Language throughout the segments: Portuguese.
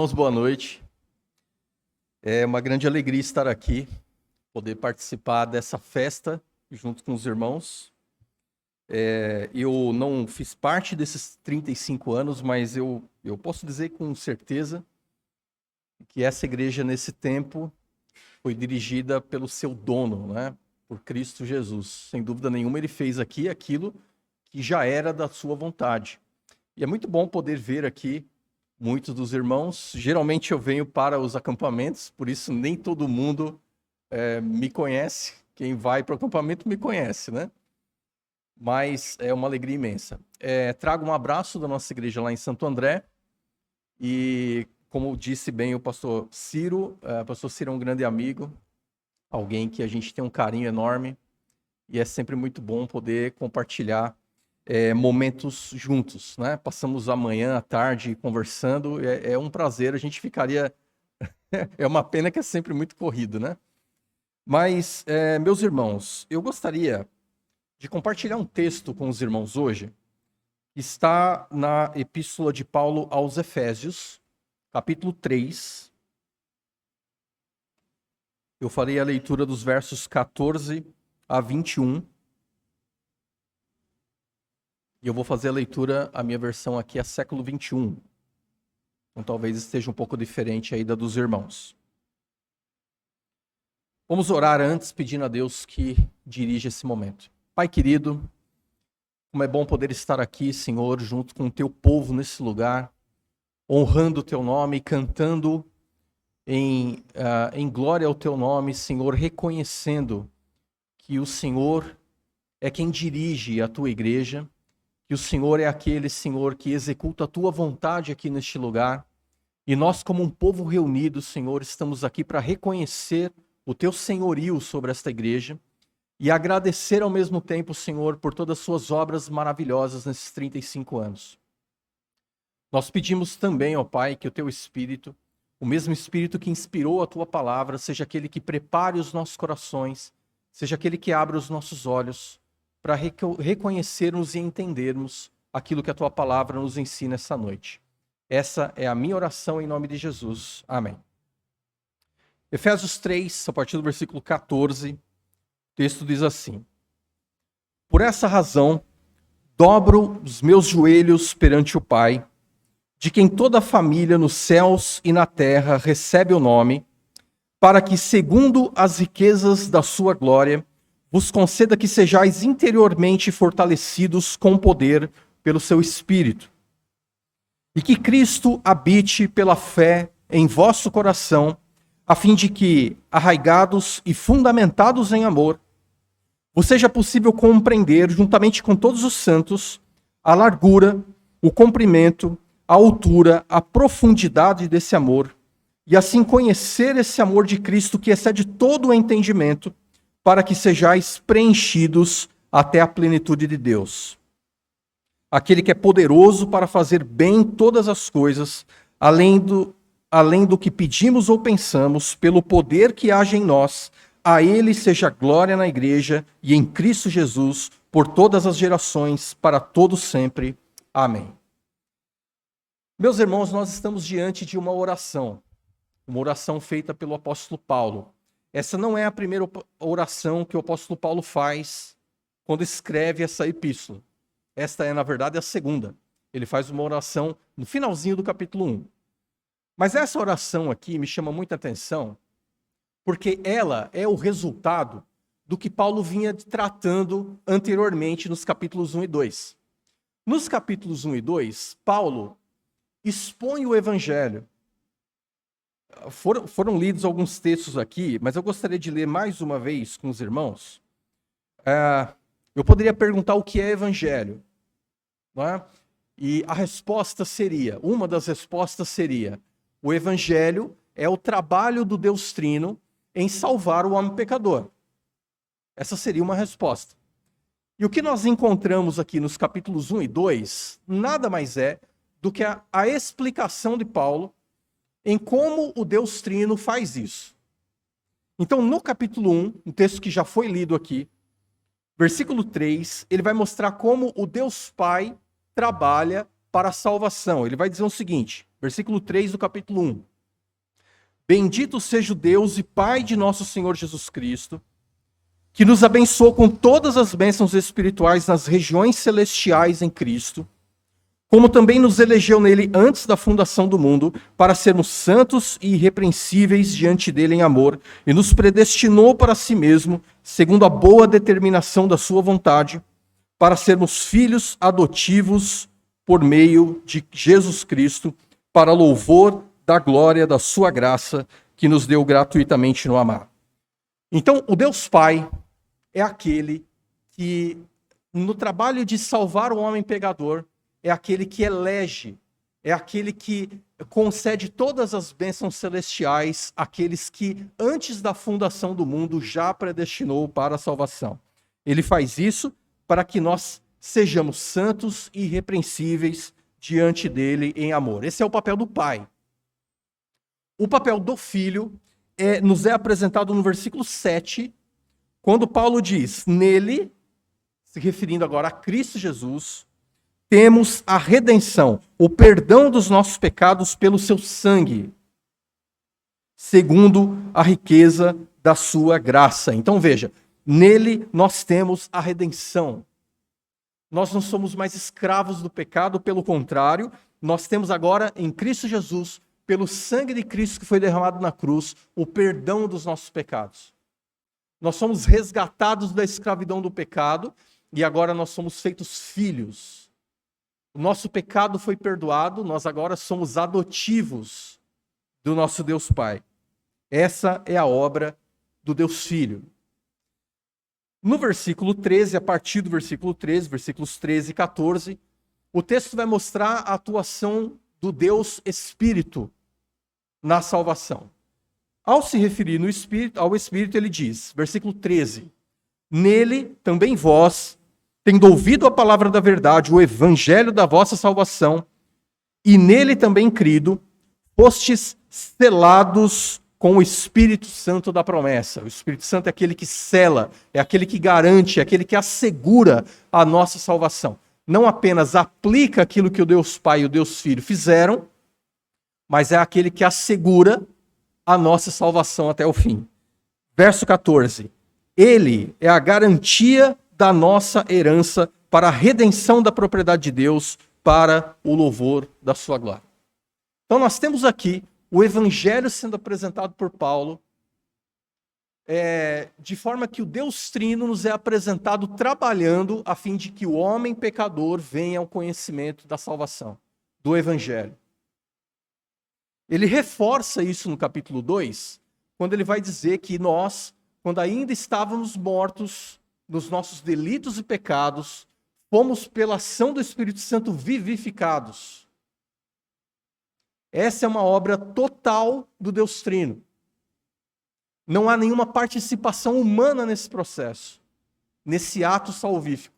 Irmãos, boa noite. É uma grande alegria estar aqui, poder participar dessa festa junto com os irmãos. Eu não fiz parte desses 35 anos, mas eu posso dizer com certeza que essa igreja, nesse tempo, foi dirigida pelo seu dono, né? Por Cristo Jesus. Sem dúvida nenhuma, ele fez aqui aquilo que já era da sua vontade. E é muito bom poder ver aqui muitos dos irmãos. Geralmente eu venho para os acampamentos, por isso nem todo mundo me conhece. Quem vai para o acampamento me conhece, né? Mas é uma alegria imensa. Trago um abraço da nossa igreja lá em Santo André. E como disse bem o pastor Ciro é um grande amigo, alguém que a gente tem um carinho enorme. E é sempre muito bom poder compartilhar momentos juntos, né? Passamos a manhã, a tarde conversando, é um prazer, a gente ficaria... É uma pena que é sempre muito corrido, né? Mas, meus irmãos, eu gostaria de compartilhar um texto com os irmãos hoje, que está na Epístola de Paulo aos Efésios, capítulo 3. Eu farei a leitura dos versos 14 a 21. E eu vou fazer a leitura, a minha versão aqui é século 21. Então talvez esteja um pouco diferente aí da dos irmãos. Vamos orar antes, pedindo a Deus que dirija esse momento. Pai querido, como é bom poder estar aqui, Senhor, junto com o teu povo nesse lugar, honrando o teu nome, cantando em glória ao teu nome, Senhor, reconhecendo que o Senhor é quem dirige a tua igreja, que o Senhor é aquele, Senhor, que executa a tua vontade aqui neste lugar. E nós, como um povo reunido, Senhor, estamos aqui para reconhecer o teu senhorio sobre esta igreja e agradecer ao mesmo tempo, Senhor, por todas as suas obras maravilhosas nesses 35 anos. Nós pedimos também, ó Pai, que o teu Espírito, o mesmo Espírito que inspirou a tua palavra, seja aquele que prepare os nossos corações, seja aquele que abra os nossos olhos, para reconhecermos e entendermos aquilo que a tua palavra nos ensina essa noite. Essa é a minha oração em nome de Jesus. Amém. Efésios 3, a partir do versículo 14, o texto diz assim: Por essa razão, dobro os meus joelhos perante o Pai, de quem toda a família nos céus e na terra recebe o nome, para que, segundo as riquezas da sua glória, vos conceda que sejais interiormente fortalecidos com poder pelo seu Espírito, e que Cristo habite pela fé em vosso coração, a fim de que, arraigados e fundamentados em amor, vos seja possível compreender, juntamente com todos os santos, a largura, o comprimento, a altura, a profundidade desse amor, e assim conhecer esse amor de Cristo que excede todo o entendimento, para que sejais preenchidos até a plenitude de Deus. Aquele que é poderoso para fazer bem todas as coisas, além do que pedimos ou pensamos, pelo poder que age em nós, a ele seja glória na igreja e em Cristo Jesus, por todas as gerações, para todos sempre. Amém. Meus irmãos, nós estamos diante de uma oração feita pelo apóstolo Paulo. Essa não é a primeira oração que o apóstolo Paulo faz quando escreve essa epístola. Esta é, na verdade, a segunda. Ele faz uma oração no finalzinho do capítulo 1. Mas essa oração aqui me chama muita atenção, porque ela é o resultado do que Paulo vinha tratando anteriormente nos capítulos 1 e 2. Nos capítulos 1 e 2, Paulo expõe o evangelho. Foram lidos alguns textos aqui, mas eu gostaria de ler mais uma vez com os irmãos. Eu poderia perguntar o que é evangelho, não é? E a resposta seria, uma das respostas seria, o evangelho é o trabalho do Deus Trino em salvar o homem pecador. Essa seria uma resposta. E o que nós encontramos aqui nos capítulos 1 e 2, nada mais é do que a explicação de Paulo em como o Deus Trino faz isso. Então, no capítulo 1, um texto que já foi lido aqui, versículo 3, ele vai mostrar como o Deus Pai trabalha para a salvação. Ele vai dizer o seguinte, versículo 3 do capítulo 1. Bendito seja o Deus e Pai de nosso Senhor Jesus Cristo, que nos abençoou com todas as bênçãos espirituais nas regiões celestiais em Cristo, como também nos elegeu nele antes da fundação do mundo, para sermos santos e irrepreensíveis diante dele em amor, e nos predestinou para si mesmo, segundo a boa determinação da sua vontade, para sermos filhos adotivos por meio de Jesus Cristo, para louvor da glória da sua graça, que nos deu gratuitamente no amar. Então, o Deus Pai é aquele que, no trabalho de salvar o homem pecador, é aquele que elege, é aquele que concede todas as bênçãos celestiais àqueles que, antes da fundação do mundo, já predestinou para a salvação. Ele faz isso para que nós sejamos santos e irrepreensíveis diante dele em amor. Esse é o papel do Pai. O papel do Filho nos é apresentado no versículo 7, quando Paulo diz, nele, se referindo agora a Cristo Jesus, temos a redenção, o perdão dos nossos pecados pelo seu sangue, segundo a riqueza da sua graça. Então veja, nele nós temos a redenção. Nós não somos mais escravos do pecado, pelo contrário, nós temos agora em Cristo Jesus, pelo sangue de Cristo que foi derramado na cruz, o perdão dos nossos pecados. Nós somos resgatados da escravidão do pecado e agora nós somos feitos filhos. O nosso pecado foi perdoado, nós agora somos adotivos do nosso Deus Pai. Essa é a obra do Deus Filho. No versículo 13, a partir do versículo 13, versículos 13 e 14, o texto vai mostrar a atuação do Deus Espírito na salvação. Ao se referir ao Espírito, ele diz, versículo 13, nele também vós, tendo ouvido a palavra da verdade, o evangelho da vossa salvação, e nele também crido, fostes selados com o Espírito Santo da promessa. O Espírito Santo é aquele que sela, é aquele que garante, é aquele que assegura a nossa salvação. Não apenas aplica aquilo que o Deus Pai e o Deus Filho fizeram, mas é aquele que assegura a nossa salvação até o fim. Verso 14. Ele é a garantia da nossa herança para a redenção da propriedade de Deus, para o louvor da sua glória. Então nós temos aqui o evangelho sendo apresentado por Paulo, de forma que o Deus Trino nos é apresentado trabalhando a fim de que o homem pecador venha ao conhecimento da salvação, do evangelho. Ele reforça isso no capítulo 2, quando ele vai dizer que nós, quando ainda estávamos mortos nos nossos delitos e pecados, fomos pela ação do Espírito Santo vivificados. Essa é uma obra total do Deus Trino. Não há nenhuma participação humana nesse processo, nesse ato salvífico,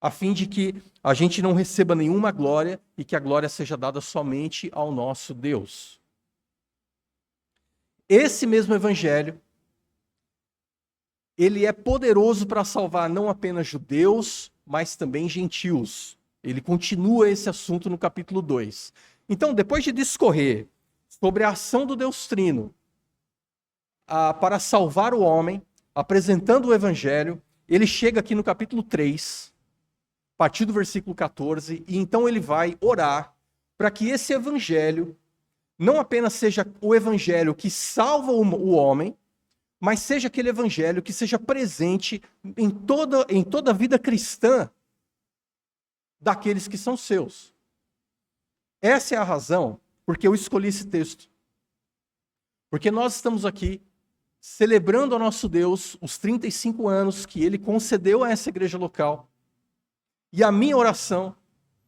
a fim de que a gente não receba nenhuma glória e que a glória seja dada somente ao nosso Deus. Esse mesmo evangelho, ele é poderoso para salvar não apenas judeus, mas também gentios. Ele continua esse assunto no capítulo 2. Então, depois de discorrer sobre a ação do Deus Trino para salvar o homem, apresentando o evangelho, ele chega aqui no capítulo 3, a partir do versículo 14, e então ele vai orar para que esse evangelho não apenas seja o evangelho que salva o homem, mas seja aquele evangelho que seja presente em toda a vida cristã daqueles que são seus. Essa é a razão porque eu escolhi esse texto. Porque nós estamos aqui celebrando ao nosso Deus os 35 anos que ele concedeu a essa igreja local. E a minha oração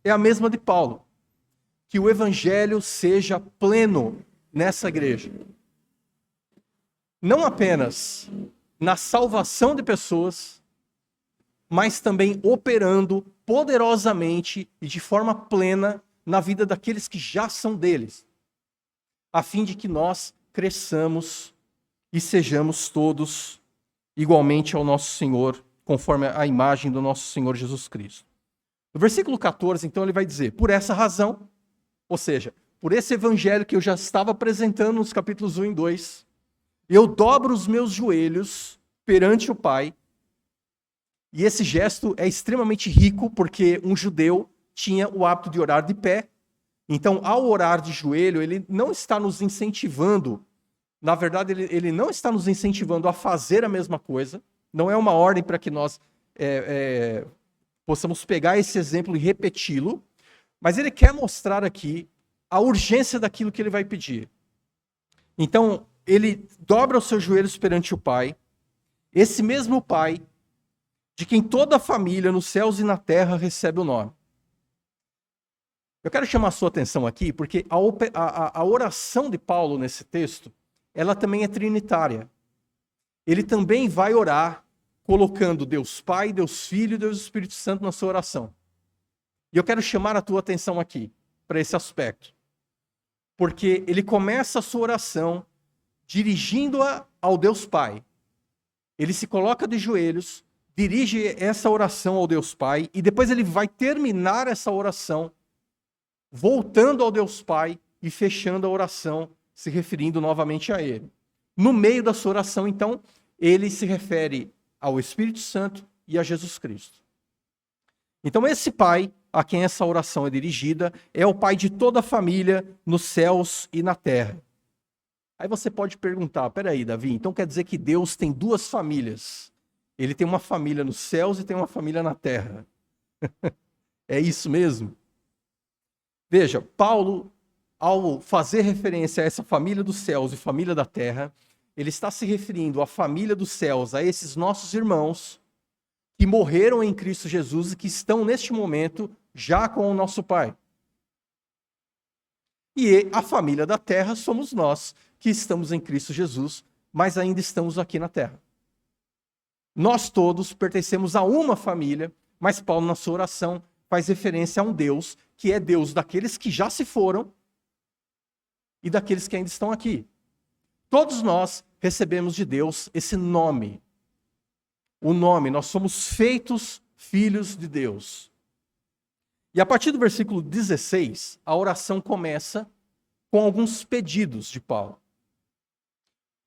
é a mesma de Paulo. Que o evangelho seja pleno nessa igreja. Não apenas na salvação de pessoas, mas também operando poderosamente e de forma plena na vida daqueles que já são deles, a fim de que nós cresçamos e sejamos todos igualmente ao nosso Senhor, conforme a imagem do nosso Senhor Jesus Cristo. No versículo 14, então, ele vai dizer, por essa razão, ou seja, por esse evangelho que eu já estava apresentando nos capítulos 1 e 2, eu dobro os meus joelhos perante o Pai. E esse gesto é extremamente rico, porque um judeu tinha o hábito de orar de pé. Então, ao orar de joelho, ele não está nos incentivando, na verdade, ele não está nos incentivando a fazer a mesma coisa. Não é uma ordem para que nós possamos pegar esse exemplo e repeti-lo, mas ele quer mostrar aqui a urgência daquilo que ele vai pedir. Então, ele dobra os seus joelhos perante o Pai, esse mesmo Pai, de quem toda a família nos céus e na terra recebe o nome. Eu quero chamar a sua atenção aqui, porque a oração de Paulo nesse texto, ela também é trinitária. Ele também vai orar colocando Deus Pai, Deus Filho e Deus Espírito Santo na sua oração. E eu quero chamar a tua atenção aqui, para esse aspecto. Porque ele começa a sua oração dirigindo-a ao Deus Pai. Ele se coloca de joelhos, dirige essa oração ao Deus Pai, e depois ele vai terminar essa oração voltando ao Deus Pai e fechando a oração, se referindo novamente a Ele. No meio da sua oração, então, ele se refere ao Espírito Santo e a Jesus Cristo. Então, esse Pai, a quem essa oração é dirigida, é o Pai de toda a família nos céus e na terra. Aí você pode perguntar, peraí, Davi, então quer dizer que Deus tem duas famílias? Ele tem uma família nos céus e tem uma família na terra. É isso mesmo? Veja, Paulo, ao fazer referência a essa família dos céus e família da terra, ele está se referindo à família dos céus, a esses nossos irmãos que morreram em Cristo Jesus e que estão neste momento já com o nosso Pai. E a família da terra somos nós, que estamos em Cristo Jesus, mas ainda estamos aqui na terra. Nós todos pertencemos a uma família, mas Paulo, na sua oração, faz referência a um Deus que é Deus daqueles que já se foram e daqueles que ainda estão aqui. Todos nós recebemos de Deus esse nome. O nome, nós somos feitos filhos de Deus. E a partir do versículo 16, a oração começa com alguns pedidos de Paulo.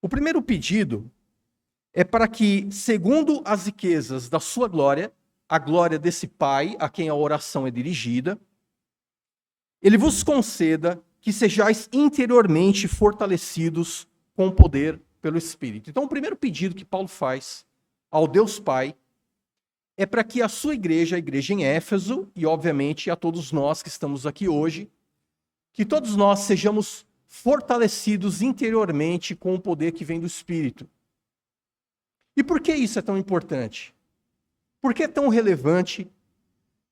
O primeiro pedido é para que, segundo as riquezas da sua glória, a glória desse Pai a quem a oração é dirigida, ele vos conceda que sejais interiormente fortalecidos com o poder pelo Espírito. Então, o primeiro pedido que Paulo faz ao Deus Pai é para que a sua igreja, a igreja em Éfeso, e obviamente a todos nós que estamos aqui hoje, que todos nós sejamos fortalecidos interiormente com o poder que vem do Espírito. E por que isso é tão importante? Por que é tão relevante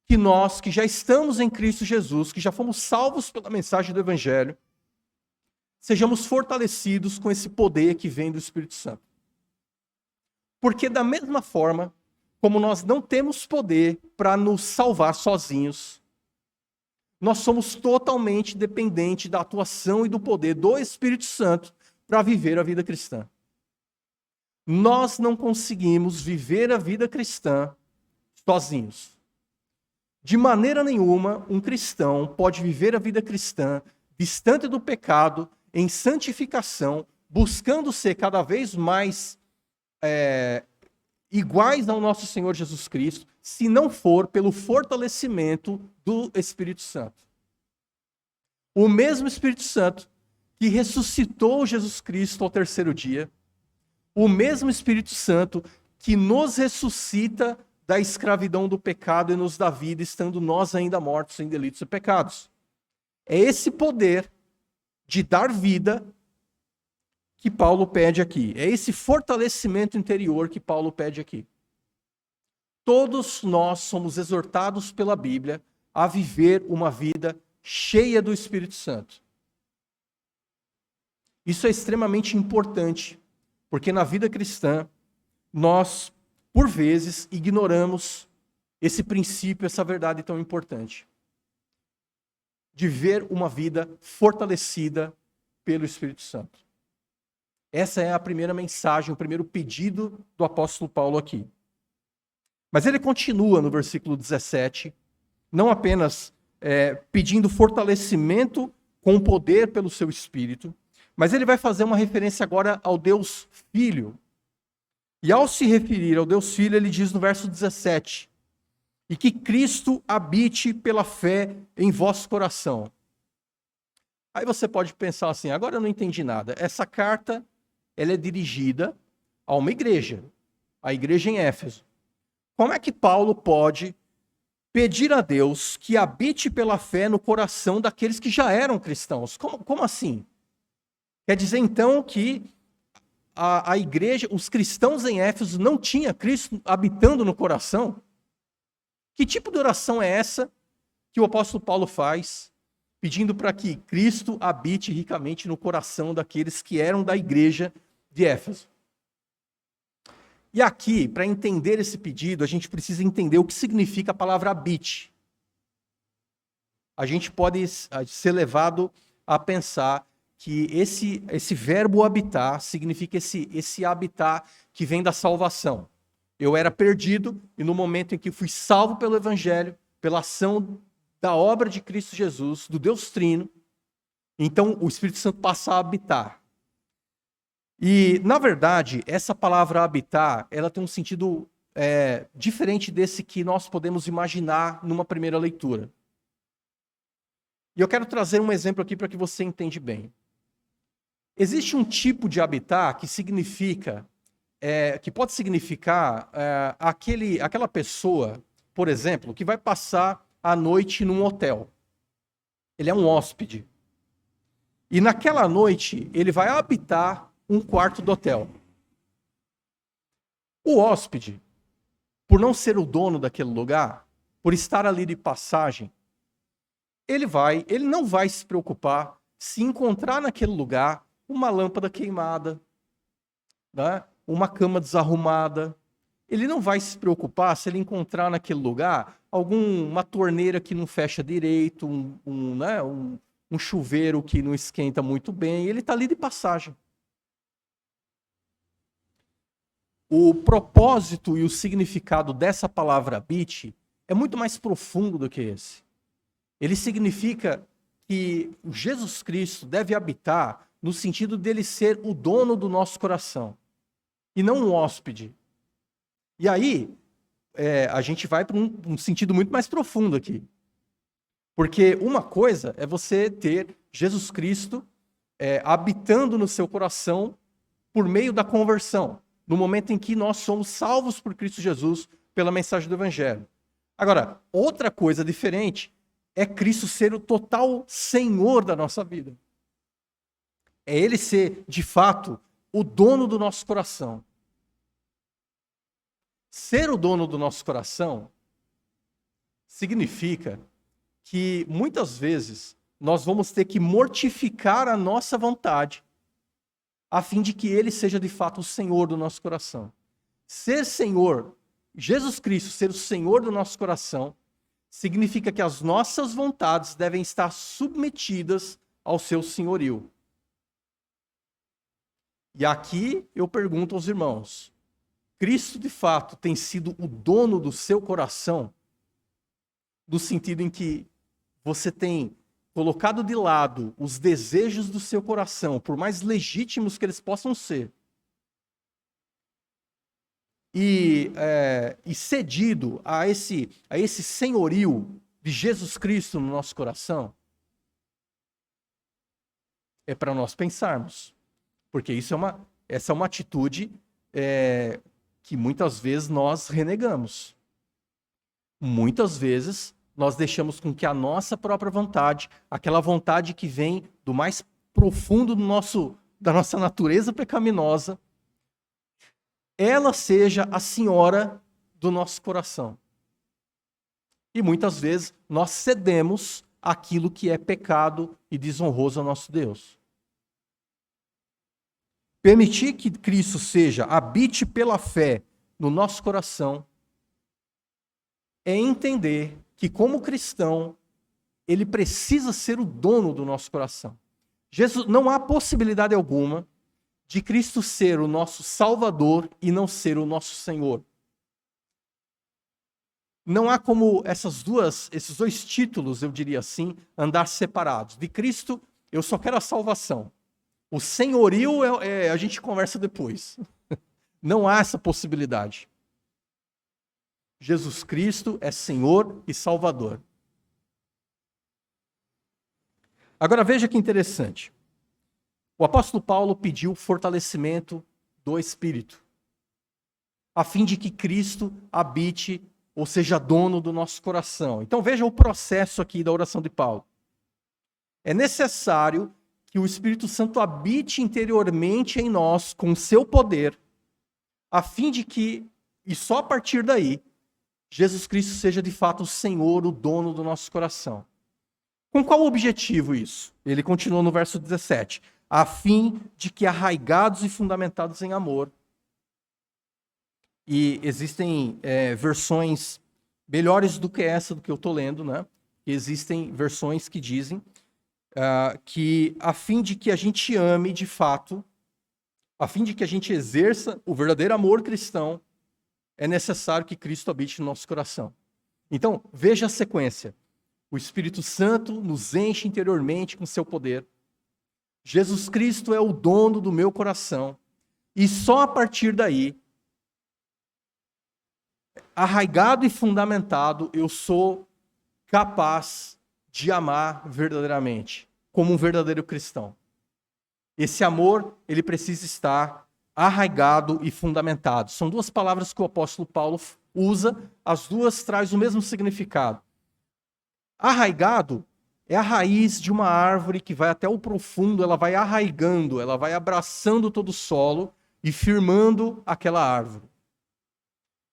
que nós, que já estamos em Cristo Jesus, que já fomos salvos pela mensagem do Evangelho, sejamos fortalecidos com esse poder que vem do Espírito Santo? Porque da mesma forma, como nós não temos poder para nos salvar sozinhos, nós somos totalmente dependentes da atuação e do poder do Espírito Santo para viver a vida cristã. Nós não conseguimos viver a vida cristã sozinhos. De maneira nenhuma, um cristão pode viver a vida cristã distante do pecado, em santificação, buscando ser cada vez mais iguais ao nosso Senhor Jesus Cristo, se não for pelo fortalecimento do Espírito Santo. O mesmo Espírito Santo que ressuscitou Jesus Cristo ao terceiro dia, o mesmo Espírito Santo que nos ressuscita da escravidão do pecado e nos dá vida, estando nós ainda mortos em delitos e pecados. É esse poder de dar vida que Paulo pede aqui. É esse fortalecimento interior que Paulo pede aqui. Todos nós somos exortados pela Bíblia a viver uma vida cheia do Espírito Santo. Isso é extremamente importante, porque na vida cristã, nós, por vezes, ignoramos esse princípio, essa verdade tão importante. De ver uma vida fortalecida pelo Espírito Santo. Essa é a primeira mensagem, o primeiro pedido do apóstolo Paulo aqui. Mas ele continua no versículo 17, não apenas pedindo fortalecimento com o poder pelo seu Espírito, mas ele vai fazer uma referência agora ao Deus Filho. E ao se referir ao Deus Filho, ele diz no verso 17, e que Cristo habite pela fé em vosso coração. Aí você pode pensar assim, agora eu não entendi nada. Essa carta, ela é dirigida a uma igreja, a igreja em Éfeso. Como é que Paulo pode pedir a Deus que habite pela fé no coração daqueles que já eram cristãos? Como assim? Quer dizer então que a igreja, os cristãos em Éfeso não tinham Cristo habitando no coração? Que tipo de oração é essa que o apóstolo Paulo faz, pedindo para que Cristo habite ricamente no coração daqueles que eram da igreja de Éfeso? E aqui, para entender esse pedido, a gente precisa entender o que significa a palavra habite. A gente pode ser levado a pensar que esse verbo habitar significa esse habitar que vem da salvação. Eu era perdido e no momento em que fui salvo pelo Evangelho, pela ação da obra de Cristo Jesus, do Deus Trino, então o Espírito Santo passa a habitar. E, na verdade, essa palavra habitar, ela tem um sentido diferente desse que nós podemos imaginar numa primeira leitura. E eu quero trazer um exemplo aqui para que você entenda bem. Existe um tipo de habitar que significa, que pode significar aquela pessoa, por exemplo, que vai passar a noite num hotel. Ele é um hóspede. E naquela noite, ele vai habitar um quarto do hotel. O hóspede, por não ser o dono daquele lugar, por estar ali de passagem, ele não vai se preocupar se encontrar naquele lugar uma lâmpada queimada, né? Uma cama desarrumada. Ele não vai se preocupar se ele encontrar naquele lugar uma torneira que não fecha direito, um chuveiro que não esquenta muito bem. Ele está ali de passagem. O propósito e o significado dessa palavra habite é muito mais profundo do que esse. Ele significa que Jesus Cristo deve habitar no sentido dele ser o dono do nosso coração, e não um hóspede. E aí, a gente vai para um sentido muito mais profundo aqui. Porque uma coisa é você ter Jesus Cristo habitando no seu coração por meio da conversão, no momento em que nós somos salvos por Cristo Jesus pela mensagem do Evangelho. Agora, outra coisa diferente é Cristo ser o total Senhor da nossa vida. É Ele ser, de fato, o dono do nosso coração. Ser o dono do nosso coração significa que, muitas vezes, nós vamos ter que mortificar a nossa vontade a fim de que Ele seja, de fato, o Senhor do nosso coração. Ser Senhor, Jesus Cristo ser o Senhor do nosso coração, significa que as nossas vontades devem estar submetidas ao seu senhorio. E aqui eu pergunto aos irmãos, Cristo de fato tem sido o dono do seu coração, no sentido em que você tem colocado de lado os desejos do seu coração, por mais legítimos que eles possam ser, e cedido a esse senhorio de Jesus Cristo no nosso coração? É para nós pensarmos. Porque essa é uma atitude que muitas vezes nós renegamos. Muitas vezes nós deixamos com que a nossa própria vontade, aquela vontade que vem do mais profundo da nossa natureza pecaminosa, ela seja a senhora do nosso coração. E muitas vezes nós cedemos àquilo que é pecado e desonroso ao nosso Deus. Permitir que Cristo habite pela fé no nosso coração é entender que, como cristão, ele precisa ser o dono do nosso coração. Não há possibilidade alguma de Cristo ser o nosso Salvador e não ser o nosso Senhor. não há como esses dois títulos, eu diria assim, andar separados. De Cristo, eu só quero a salvação. O senhorio a gente conversa depois. Não há essa possibilidade. Jesus Cristo é Senhor e Salvador. Agora veja que interessante. O apóstolo Paulo pediu fortalecimento do Espírito, a fim de que Cristo habite, ou seja, dono do nosso coração. Então veja o processo aqui da oração de Paulo. É necessário que o Espírito Santo habite interiormente em nós com seu poder, a fim de que, e só a partir daí, Jesus Cristo seja de fato o Senhor, o dono do nosso coração. Com qual objetivo isso? Ele continua no verso 17. A fim de que, arraigados e fundamentados em amor, e existem versões melhores do que essa do que eu estou lendo, né? Existem versões que dizem que a fim de que a gente ame de fato, a fim de que a gente exerça o verdadeiro amor cristão, é necessário que Cristo habite no nosso coração. Então, veja a sequência. O Espírito Santo nos enche interiormente com seu poder. Jesus Cristo é o dono do meu coração. E só a partir daí, arraigado e fundamentado, eu sou capaz de amar verdadeiramente, como um verdadeiro cristão. Esse amor, ele precisa estar arraigado e fundamentado. São duas palavras que o apóstolo Paulo usa, as duas trazem o mesmo significado. Arraigado é a raiz de uma árvore que vai até o profundo, ela vai arraigando, ela vai abraçando todo o solo e firmando aquela árvore.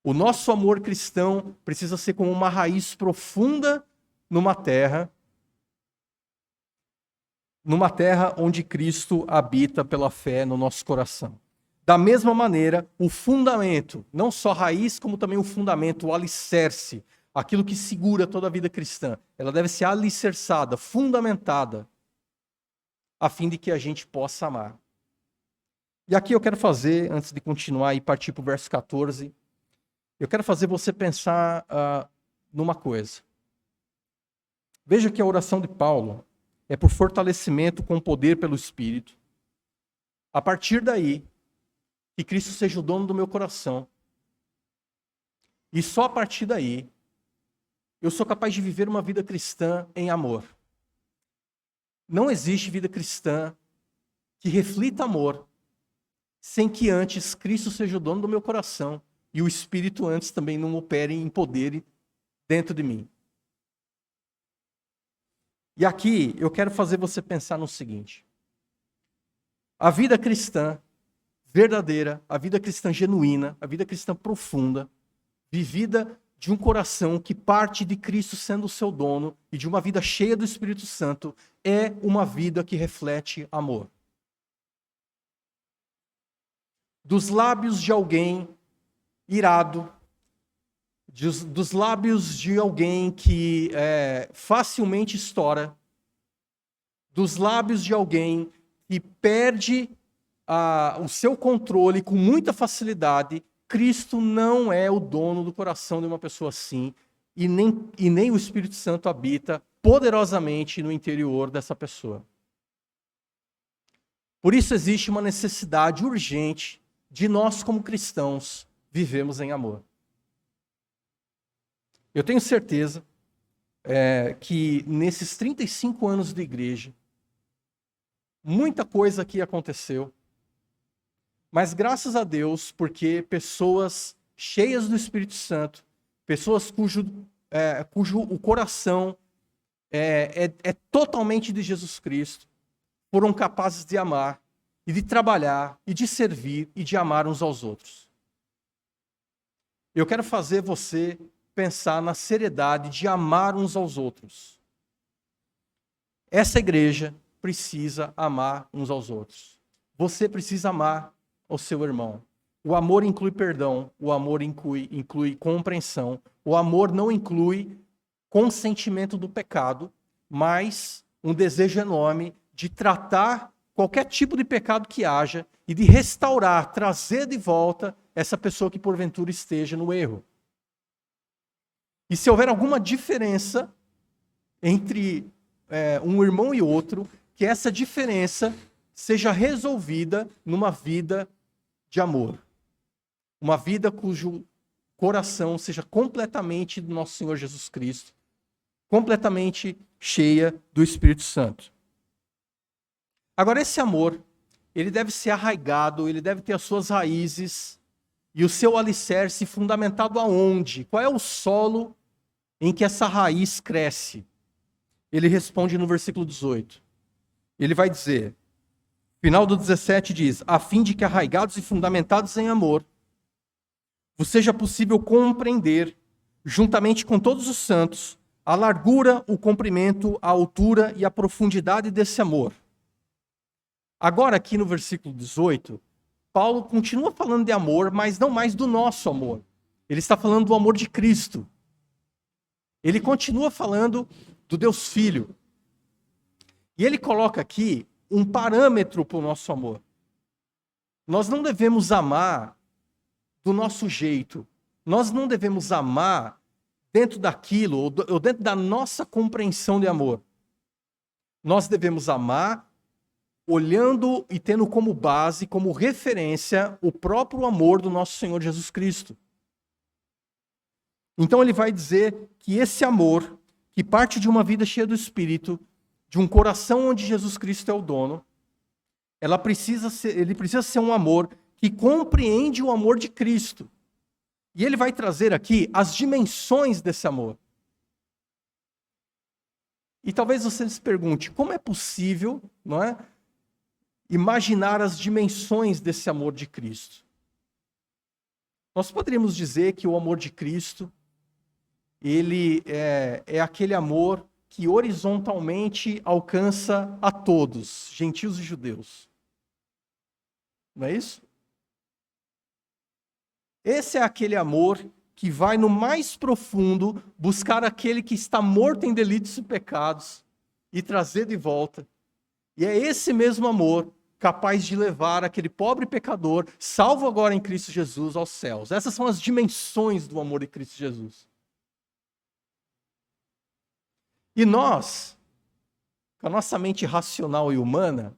O nosso amor cristão precisa ser como uma raiz profunda numa terra onde Cristo habita pela fé no nosso coração. Da mesma maneira, o fundamento, não só a raiz, como também o fundamento, o alicerce, aquilo que segura toda a vida cristã, ela deve ser alicerçada, fundamentada, a fim de que a gente possa amar. E aqui eu quero fazer, antes de continuar e partir para o verso 14, eu quero fazer você pensar numa coisa. Veja que a oração de Paulo é por fortalecimento com poder pelo Espírito. A partir daí, que Cristo seja o dono do meu coração. E só a partir daí, eu sou capaz de viver uma vida cristã em amor. Não existe vida cristã que reflita amor sem que antes Cristo seja o dono do meu coração e o Espírito antes também não opere em poder dentro de mim. E aqui eu quero fazer você pensar no seguinte. A vida cristã verdadeira, a vida cristã genuína, a vida cristã profunda, vivida de um coração que parte de Cristo sendo o seu dono e de uma vida cheia do Espírito Santo, é uma vida que reflete amor. Dos lábios de alguém irado, dos lábios de alguém que facilmente estoura, dos lábios de alguém que perde o seu controle com muita facilidade, Cristo não é o dono do coração de uma pessoa assim, e nem o Espírito Santo habita poderosamente no interior dessa pessoa. Por isso existe uma necessidade urgente de nós, como cristãos, vivemos em amor. Eu tenho certeza que nesses 35 anos de igreja, muita coisa aqui aconteceu, mas graças a Deus, porque pessoas cheias do Espírito Santo, pessoas cujo o coração é totalmente de Jesus Cristo, foram capazes de amar, e de trabalhar, e de servir, e de amar uns aos outros. Eu quero fazer você pensar na seriedade de amar uns aos outros. Essa igreja precisa amar uns aos outros. Você precisa amar o seu irmão. O amor inclui perdão, o amor inclui compreensão, o amor não inclui consentimento do pecado, mas um desejo enorme de tratar qualquer tipo de pecado que haja e de restaurar, trazer de volta essa pessoa que porventura esteja no erro. E se houver alguma diferença entre um irmão e outro, que essa diferença seja resolvida numa vida de amor. Uma vida cujo coração seja completamente do nosso Senhor Jesus Cristo, completamente cheia do Espírito Santo. Agora, esse amor, ele deve ser arraigado, ele deve ter as suas raízes e o seu alicerce fundamentado aonde? Qual é o solo em que essa raiz cresce? Ele responde no versículo 18. Ele vai dizer, final do 17 diz, a fim de que arraigados e fundamentados em amor, vos seja possível compreender, juntamente com todos os santos, a largura, o comprimento, a altura e a profundidade desse amor. Agora, aqui no versículo 18, Paulo continua falando de amor, mas não mais do nosso amor. Ele está falando do amor de Cristo. Ele continua falando do Deus Filho. E ele coloca aqui um parâmetro para o nosso amor. Nós não devemos amar do nosso jeito. Nós não devemos amar dentro daquilo, ou dentro da nossa compreensão de amor. Nós devemos amar olhando e tendo como base, como referência, o próprio amor do nosso Senhor Jesus Cristo. Então ele vai dizer que esse amor, que parte de uma vida cheia do Espírito, de um coração onde Jesus Cristo é o dono, ele precisa ser um amor que compreende o amor de Cristo. E ele vai trazer aqui as dimensões desse amor. E talvez você se pergunte, como é possível, não é, imaginar as dimensões desse amor de Cristo? Nós poderíamos dizer que o amor de Cristo, ele é aquele amor que horizontalmente alcança a todos, gentios e judeus. Não é isso? Esse é aquele amor que vai no mais profundo buscar aquele que está morto em delitos e pecados e trazer de volta. E é esse mesmo amor capaz de levar aquele pobre pecador, salvo agora em Cristo Jesus, aos céus. Essas são as dimensões do amor de Cristo Jesus. E nós, com a nossa mente racional e humana,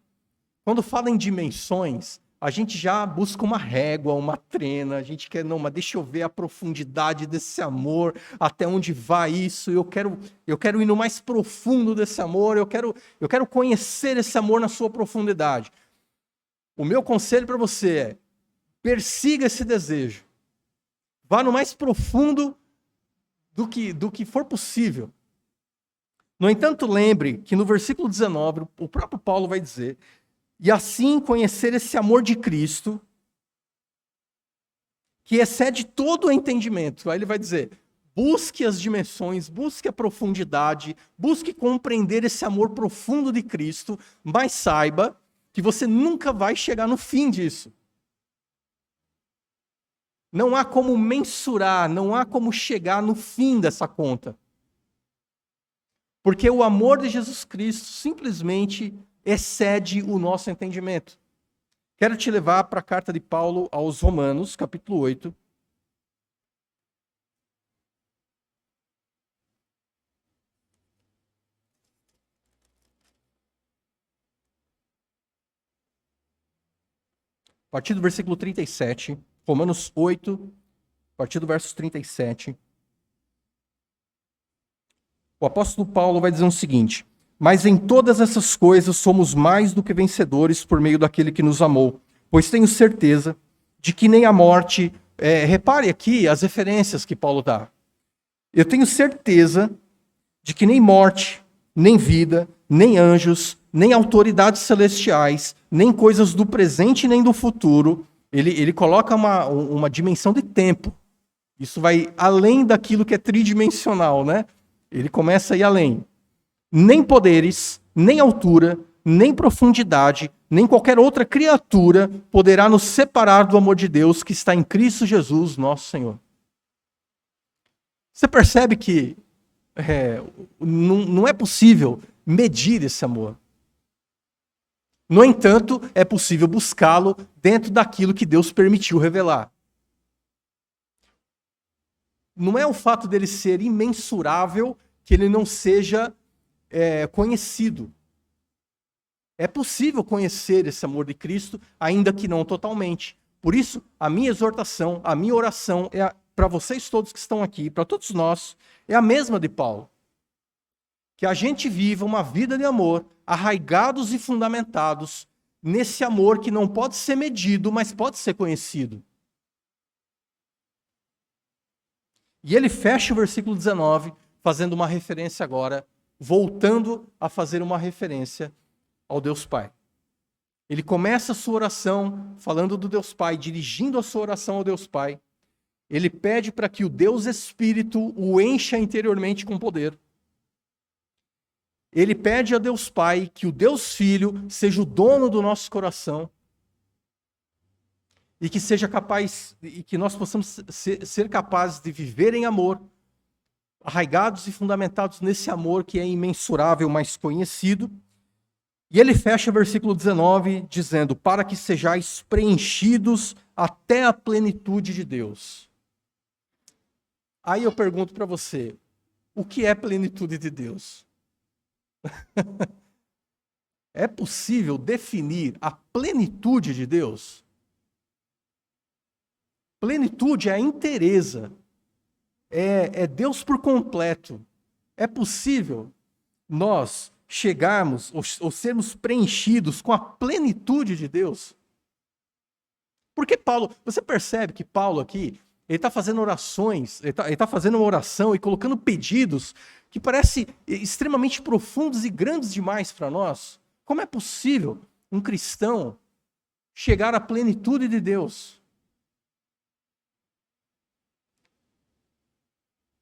quando fala em dimensões, a gente já busca uma régua, uma trena, a gente quer, não, mas deixa eu ver a profundidade desse amor, até onde vai isso, eu quero ir no mais profundo desse amor, eu quero conhecer esse amor na sua profundidade. O meu conselho para você é, persiga esse desejo, vá no mais profundo do que for possível. No entanto, lembre que no versículo 19, o próprio Paulo vai dizer, e assim conhecer esse amor de Cristo, que excede todo o entendimento. Aí ele vai dizer, busque as dimensões, busque a profundidade, busque compreender esse amor profundo de Cristo, mas saiba que você nunca vai chegar no fim disso. Não há como mensurar, não há como chegar no fim dessa conta. Porque o amor de Jesus Cristo simplesmente excede o nosso entendimento. Quero te levar para a carta de Paulo aos Romanos, capítulo 8. A partir do versículo 37, Romanos 8, a partir do verso 37. O apóstolo Paulo vai dizer o seguinte: mas em todas essas coisas somos mais do que vencedores por meio daquele que nos amou, pois tenho certeza de que nem a morte... repare aqui as referências que Paulo dá. Eu tenho certeza de que nem morte, nem vida, nem anjos, nem autoridades celestiais, nem coisas do presente nem do futuro. Ele coloca uma dimensão de tempo. Isso vai além daquilo que é tridimensional, né? Ele começa a ir além. Nem poderes, nem altura, nem profundidade, nem qualquer outra criatura poderá nos separar do amor de Deus que está em Cristo Jesus, nosso Senhor. Você percebe que não é possível medir esse amor. No entanto, é possível buscá-lo dentro daquilo que Deus permitiu revelar. não é o fato dele ser imensurável que ele não seja conhecido. É possível conhecer esse amor de Cristo, ainda que não totalmente. Por isso, a minha exortação, a minha oração para vocês todos que estão aqui, para todos nós, é a mesma de Paulo. Que a gente viva uma vida de amor, arraigados e fundamentados nesse amor que não pode ser medido, mas pode ser conhecido. E ele fecha o versículo 19, fazendo uma referência agora, voltando a fazer uma referência ao Deus Pai. Ele começa a sua oração falando do Deus Pai, dirigindo a sua oração ao Deus Pai. Ele pede para que o Deus Espírito o encha interiormente com poder. Ele pede a Deus Pai que o Deus Filho seja o dono do nosso coração e que seja capaz, e que nós possamos ser capazes de viver em amor, arraigados e fundamentados nesse amor que é imensurável, mas conhecido. E ele fecha o versículo 19 dizendo, para que sejais preenchidos até a plenitude de Deus. Aí eu pergunto para você, o que é plenitude de Deus? É possível definir a plenitude de Deus? Plenitude é a inteireza, é Deus por completo. É possível nós chegarmos ou sermos preenchidos com a plenitude de Deus? Porque Paulo, você percebe que Paulo aqui, ele está fazendo orações, ele está fazendo uma oração e colocando pedidos que parecem extremamente profundos e grandes demais para nós. Como é possível um cristão chegar à plenitude de Deus?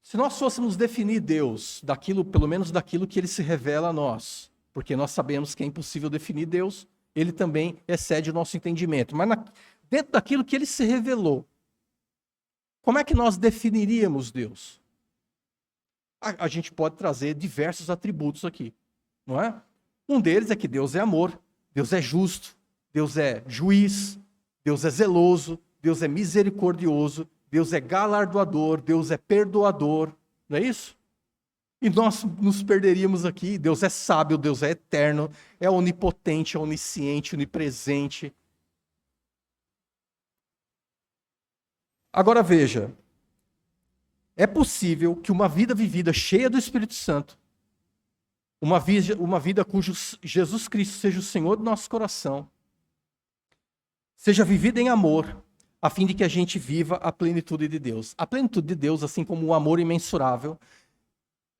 Se nós fôssemos definir Deus daquilo, pelo menos daquilo que ele se revela a nós, porque nós sabemos que é impossível definir Deus, ele também excede o nosso entendimento. Mas dentro daquilo que ele se revelou, como é que nós definiríamos Deus? A gente pode trazer diversos atributos aqui, não é? Um deles é que Deus é amor, Deus é justo, Deus é juiz, Deus é zeloso, Deus é misericordioso, Deus é galardoador, Deus é perdoador, não é isso? E nós nos perderíamos aqui. Deus é sábio, Deus é eterno, é onipotente, é onisciente, onipresente. Agora veja, é possível que uma vida vivida cheia do Espírito Santo, uma vida cujo Jesus Cristo seja o Senhor do nosso coração, seja vivida em amor, a fim de que a gente viva a plenitude de Deus. A plenitude de Deus, assim como o amor imensurável,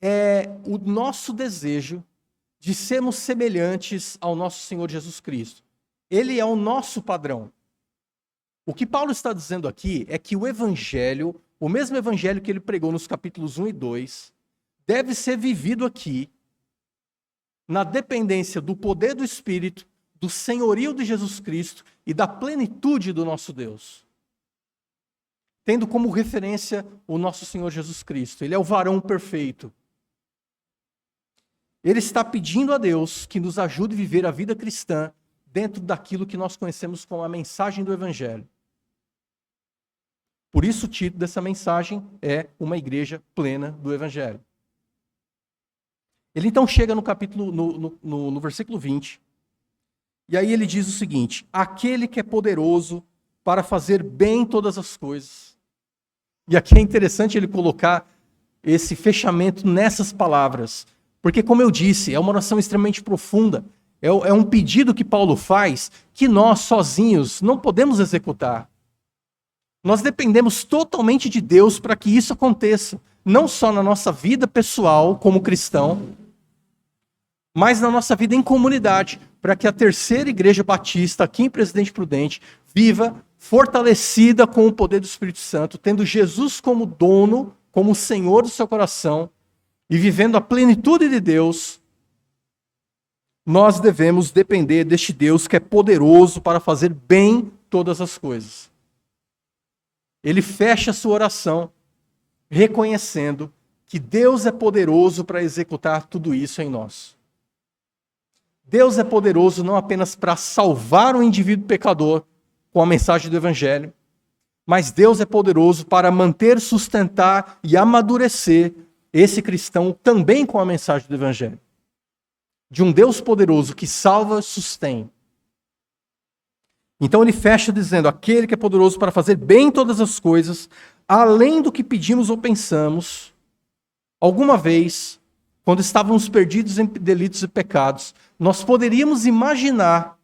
é o nosso desejo de sermos semelhantes ao nosso Senhor Jesus Cristo. Ele é o nosso padrão. O que Paulo está dizendo aqui é que o evangelho, o mesmo evangelho que ele pregou nos capítulos 1 e 2, deve ser vivido aqui, na dependência do poder do Espírito, do senhorio de Jesus Cristo e da plenitude do nosso Deus. Tendo como referência o nosso Senhor Jesus Cristo. Ele é o varão perfeito. Ele está pedindo a Deus que nos ajude a viver a vida cristã dentro daquilo que nós conhecemos como a mensagem do Evangelho. Por isso o título dessa mensagem é Uma Igreja Plena do Evangelho. Ele então chega no capítulo, no versículo 20, e aí ele diz o seguinte: aquele que é poderoso para fazer bem todas as coisas. E aqui é interessante ele colocar esse fechamento nessas palavras, porque, como eu disse, é uma oração extremamente profunda, é um pedido que Paulo faz que nós sozinhos não podemos executar. Nós dependemos totalmente de Deus para que isso aconteça, não só na nossa vida pessoal como cristão, mas na nossa vida em comunidade, para que a Terceira Igreja Batista, aqui em Presidente Prudente, viva fortalecida com o poder do Espírito Santo, tendo Jesus como dono, como Senhor do seu coração, e vivendo a plenitude de Deus. Nós devemos depender deste Deus que é poderoso para fazer bem todas as coisas. Ele fecha a sua oração reconhecendo que Deus é poderoso para executar tudo isso em nós. Deus é poderoso não apenas para salvar o indivíduo pecador com a mensagem do Evangelho, Mas Deus é poderoso para manter, sustentar e amadurecer esse cristão também com a mensagem do Evangelho. De um Deus poderoso que salva e sustém. Então ele fecha dizendo, aquele que é poderoso para fazer bem todas as coisas, além do que pedimos ou pensamos, alguma vez, quando estávamos perdidos em delitos e pecados, nós poderíamos imaginar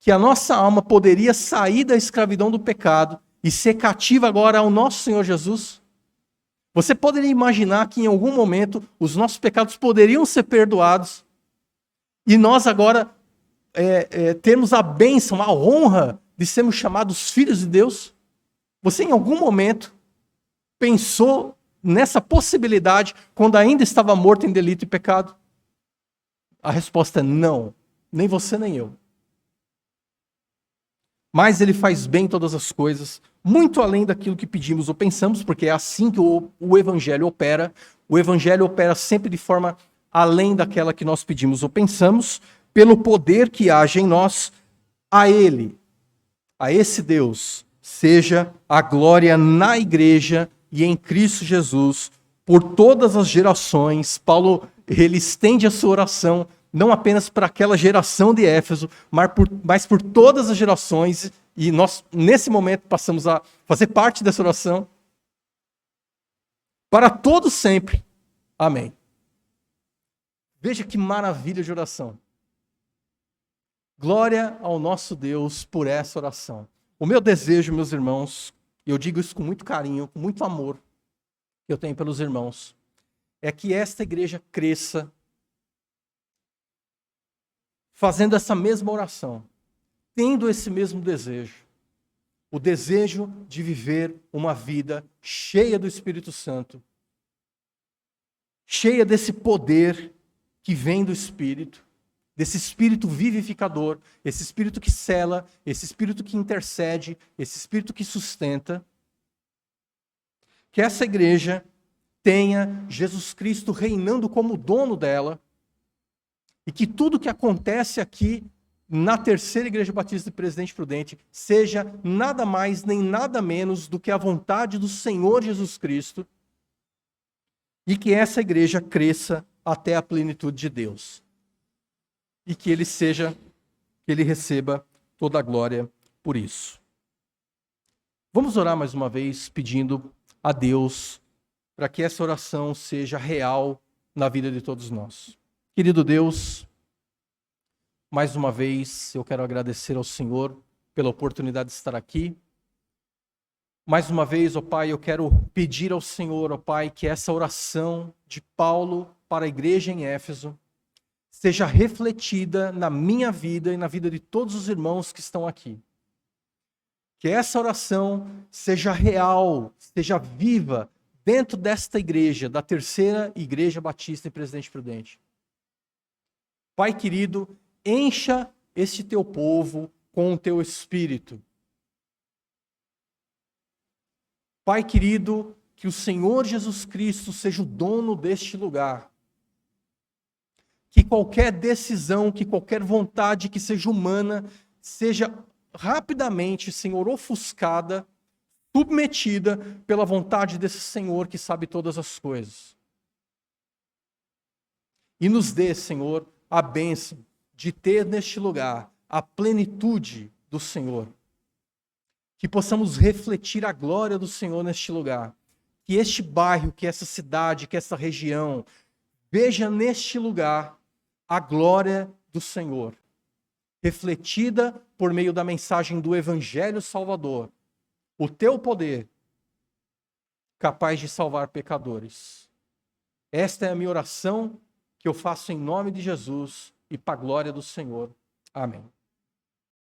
que a nossa alma poderia sair da escravidão do pecado e ser cativa agora ao nosso Senhor Jesus? Você poderia imaginar que em algum momento os nossos pecados poderiam ser perdoados e nós agora termos a bênção, a honra de sermos chamados filhos de Deus? Você em algum momento pensou nessa possibilidade quando ainda estava morto em delito e pecado? A resposta é não, nem você nem eu. Mas ele faz bem todas as coisas, muito além daquilo que pedimos ou pensamos, porque é assim que o Evangelho opera. O Evangelho opera sempre de forma além daquela que nós pedimos ou pensamos, pelo poder que age em nós. A Ele, a esse Deus, seja a glória na igreja e em Cristo Jesus, por todas as gerações. Paulo, ele estende a sua oração não apenas para aquela geração de Éfeso, mas por todas as gerações, e nós, nesse momento, passamos a fazer parte dessa oração, para todos sempre. Amém. Veja que maravilha de oração. Glória ao nosso Deus por essa oração. O meu desejo, meus irmãos, e eu digo isso com muito carinho, com muito amor que eu tenho pelos irmãos, é que esta igreja cresça fazendo essa mesma oração, tendo esse mesmo desejo. O desejo de viver uma vida cheia do Espírito Santo, cheia desse poder que vem do Espírito, desse Espírito vivificador, esse Espírito que cela, esse Espírito que intercede, esse Espírito que sustenta. Que essa igreja tenha Jesus Cristo reinando como dono dela, e que tudo que acontece aqui na Terceira Igreja Batista de Presidente Prudente seja nada mais nem nada menos do que a vontade do Senhor Jesus Cristo, e que essa igreja cresça até a plenitude de Deus. E que ele receba toda a glória por isso. Vamos orar mais uma vez pedindo a Deus para que essa oração seja real na vida de todos nós. Querido Deus, mais uma vez eu quero agradecer ao Senhor pela oportunidade de estar aqui. Mais uma vez, ó Pai, eu quero pedir ao Senhor, ó Pai, que essa oração de Paulo para a igreja em Éfeso seja refletida na minha vida e na vida de todos os irmãos que estão aqui. Que essa oração seja real, seja viva dentro desta igreja, da Terceira Igreja Batista em Presidente Prudente. Pai querido, encha este teu povo com o teu Espírito. Pai querido, que o Senhor Jesus Cristo seja o dono deste lugar. Que qualquer decisão, que qualquer vontade que seja humana, seja rapidamente, Senhor, ofuscada, submetida pela vontade desse Senhor que sabe todas as coisas. E nos dê, Senhor, a bênção de ter neste lugar a plenitude do Senhor. Que possamos refletir a glória do Senhor neste lugar. Que este bairro, que essa cidade, que essa região, veja neste lugar a glória do Senhor, refletida por meio da mensagem do Evangelho Salvador, o teu poder, capaz de salvar pecadores. Esta é a minha oração que eu faço em nome de Jesus e para a glória do Senhor. Amém.